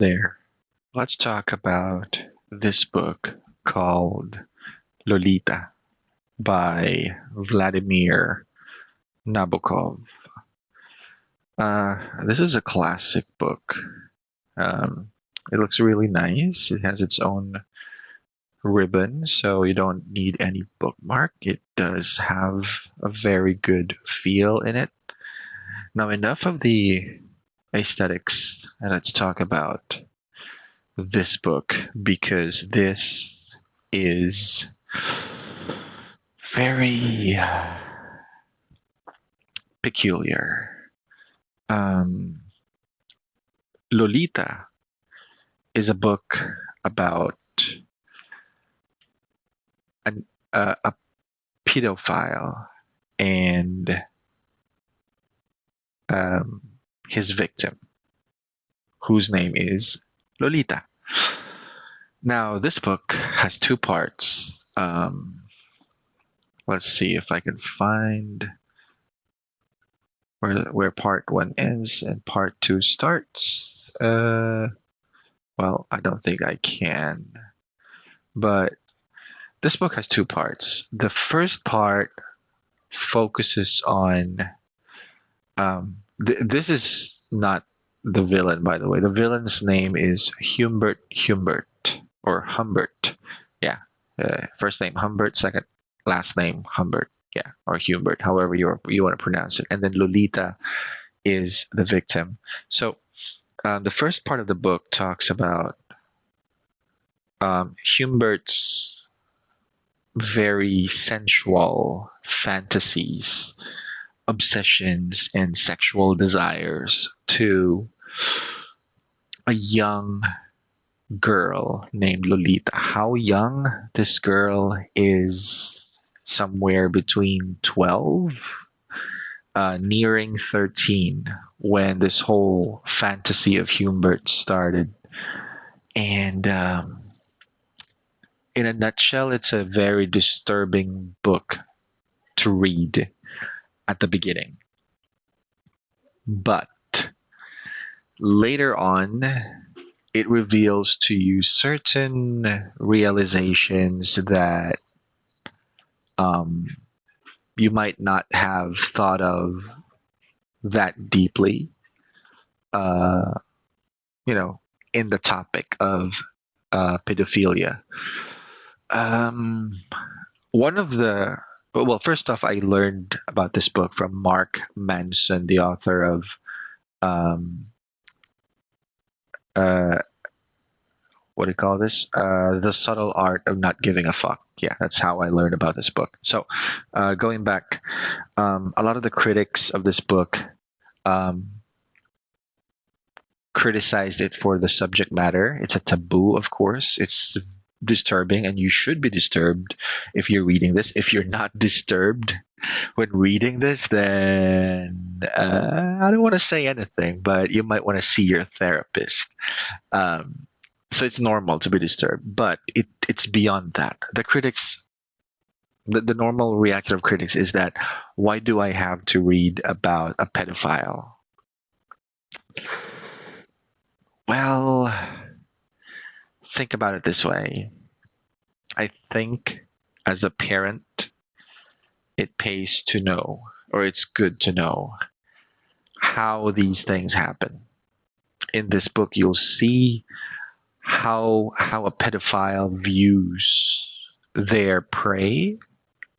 there. Let's talk about this book called Lolita by Vladimir Nabokov. This is a classic book. Um, it looks really nice. It has its own ribbon, so you don't need any bookmark. It does have a very good feel in it. Now, enough of the aesthetics, and let's talk about this book because this is very peculiar. Um, Lolita is a book about an, a pedophile and um, his victim, whose name is Lolita. Now, this book has two parts. Let's see if I can find where part one ends and part two starts. Well, I don't think I can. But this book has two parts. The first part focuses on. This is not the villain, by the way. The villain's name is Humbert or Humbert. Yeah, first name Humbert, second last name Humbert. Yeah, or Humbert, however you want to pronounce it. And then Lolita is the victim. So the first part of the book talks about Humbert's very sensual fantasies, obsessions, and sexual desires to a young girl named Lolita. How young? This girl is somewhere between 12, nearing 13 when this whole fantasy of Humbert started. And in a nutshell, it's a very disturbing book to read at the beginning. But later on, it reveals to you certain realizations that you might not have thought of that deeply, in the topic of pedophilia. One of the Well, first off, I learned about this book from Mark Manson, the author of um, uh, what do you call this? The Subtle Art of Not Giving a Fuck. Yeah, that's how I learned about this book. So, going back, a lot of the critics of this book um, criticized it for the subject matter. It's a taboo, of course. It's disturbing, and you should be disturbed if you're reading this. If you're not disturbed when reading this, then I don't want to say anything, but you might want to see your therapist. Um, so it's normal to be disturbed, but it's beyond that. The normal reaction of critics is that why do I have to read about a pedophile? Well, think about it this way. I think as a parent, it pays to know, or it's good to know, how these things happen. In this book, you'll see how a pedophile views their prey,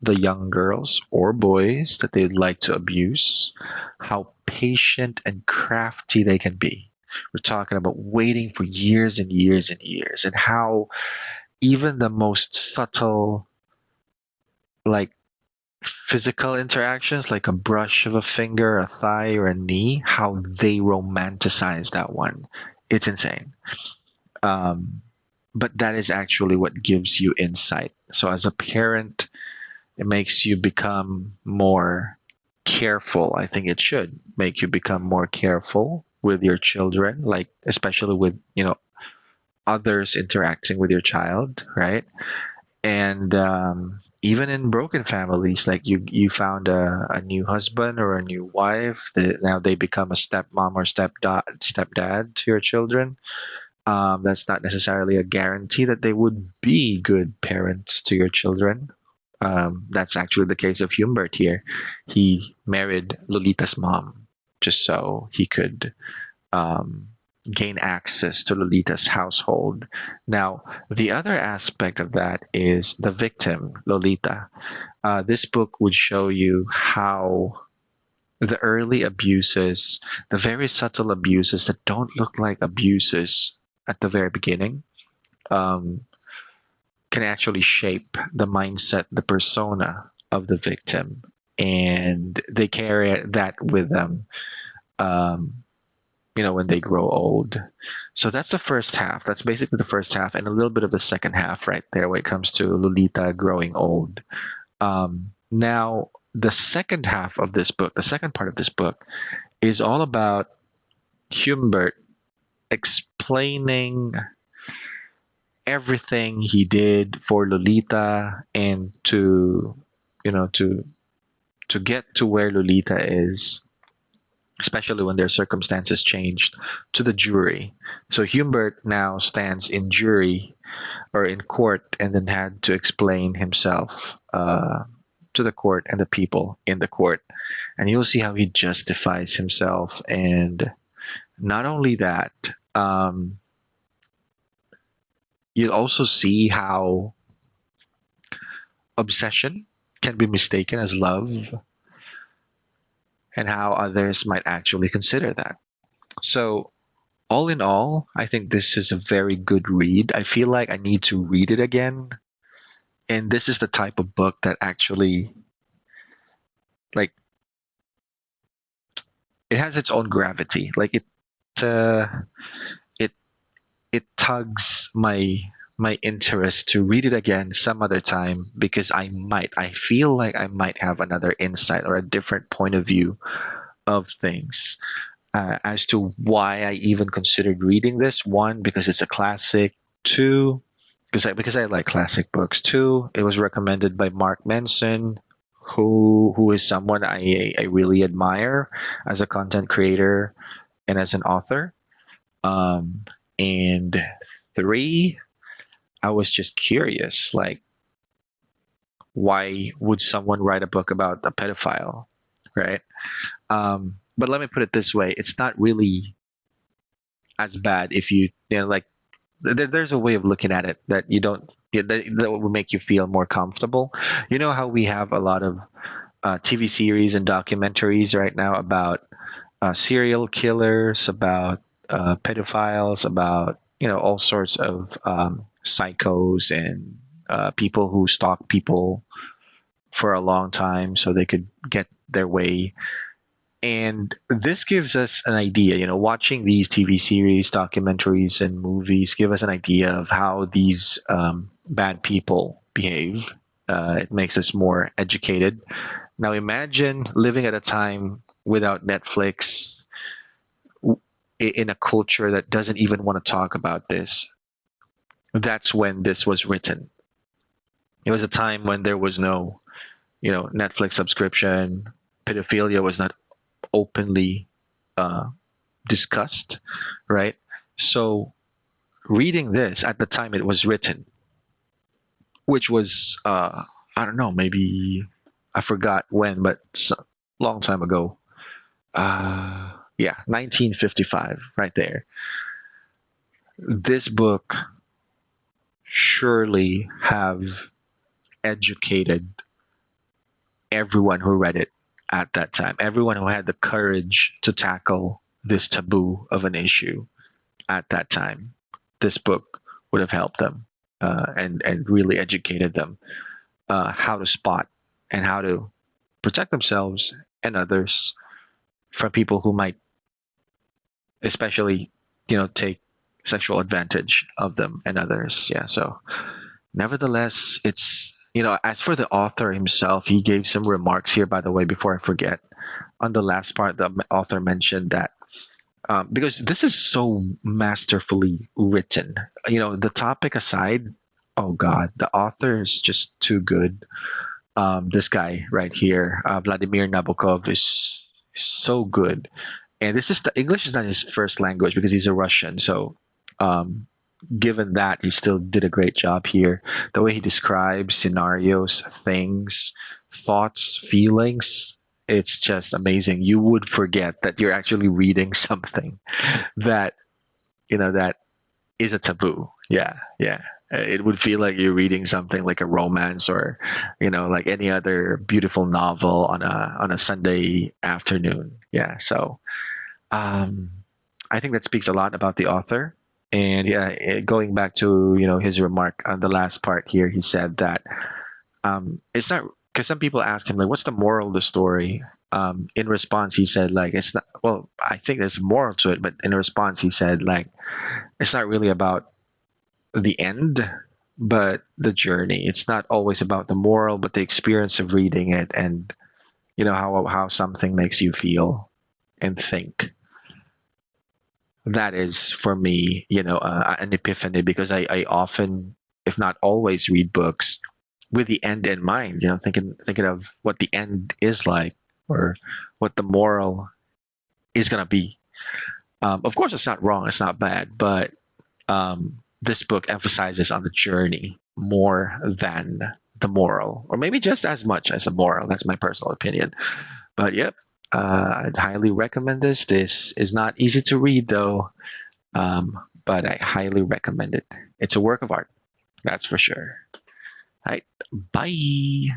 the young girls or boys that they'd like to abuse, how patient and crafty they can be. We're talking about waiting for years and years and years, and how even the most subtle, like physical interactions, like a brush of a finger, a thigh, or a knee, how they romanticize that one. It's insane. Um, but that is actually what gives you insight. So as a parent, it makes you become more careful. I think it should make you become more careful with your children, like especially with others interacting with your child, right? And even in broken families, like you found a new husband or a new wife, that now they become a stepmom or stepdad to your children. That's not necessarily a guarantee that they would be good parents to your children. That's actually the case of Humbert here. He married Lolita's mom just so he could um, gain access to Lolita's household. Now, the other aspect of that is the victim, Lolita. This book would show you how the early abuses, the very subtle abuses that don't look like abuses at the very beginning, um, can actually shape the mindset, the persona of the victim. And they carry that with them, um, when they grow old. So that's the first half. That's basically the first half, and a little bit of the second half right there when it comes to Lolita growing old. Now, the second half of this book, the second part of this book, is all about Humbert explaining everything he did for Lolita and to get to where Lolita is, especially when their circumstances changed, to the jury. So Humbert now stands in jury or in court and then had to explain himself to the court and the people in the court. And you'll see how he justifies himself. And not only that, you'll also see how obsession can be mistaken as love and how others might actually consider that. So, all in all, I think this is a very good read. I feel like I need to read it again. And this is the type of book that actually, like, it has its own gravity. Like uh, it it tugs my interest to read it again some other time because I feel like I might have another insight or a different point of view of things as to why I even considered reading this. One, because it's a classic. Two, because I like classic books. Two, it was recommended by Mark Manson, who is someone I really admire as a content creator and as an author. Um, and three, I was just curious, like, why would someone write a book about a pedophile, right? But let me put it this way: it's not really as bad if like, there's a way of looking at it that you don't that will make you feel more comfortable. You know how we have a lot of TV series and documentaries right now about serial killers, about pedophiles, about all sorts of psychos and people who stalk people for a long time so they could get their way. And this gives us an idea, watching these TV series, documentaries, and movies give us an idea of how these bad people behave. It makes us more educated. Now, imagine living at a time without Netflix, in a culture that doesn't even want to talk about this. That's when this was written. It was a time when there was no, Netflix subscription. Pedophilia was not openly discussed, right? So, reading this at the time it was written, which was I don't know, maybe I forgot when, but long time ago. Yeah, 1955, right there. This book surely have educated everyone who read it at that time, everyone who had the courage to tackle this taboo of an issue at that time. This book would have helped them and really educated them how to spot and how to protect themselves and others from people who might, especially, take sexual advantage of them and others. Yeah. So, nevertheless, it's, as for the author himself, he gave some remarks here, by the way, before I forget. On the last part, the author mentioned that because this is so masterfully written, the topic aside, oh God, the author is just too good. This guy right here, Vladimir Nabokov, is so good. And this is the English is not his first language because he's a Russian. So Um, Given that, he still did a great job here. The way he describes scenarios, things, thoughts, feelings, it's just amazing. You would forget that you're actually reading something that, that is a taboo. Yeah, yeah. It would feel like you're reading something like a romance or, like any other beautiful novel on a Sunday afternoon. Yeah. So, um, I think that speaks a lot about the author. And yeah, going back to his remark on the last part here, he said that it's not, because some people ask him like, "What's the moral of the story?" In response, he said like, "It's not." Well, I think there's a moral to it, but in response, he said like, "It's not really about the end, but the journey. It's not always about the moral, but the experience of reading it, and how something makes you feel and think." That is for me, an epiphany, because I often, if not always, read books with the end in mind. Thinking of what the end is like, or what the moral is gonna be. Of course, it's not wrong, it's not bad, but this book emphasizes on the journey more than the moral, or maybe just as much as a moral. That's my personal opinion. But yep, I'd highly recommend this. This is not easy to read though, but I highly recommend it. It's a work of art, that's for sure. All right, bye.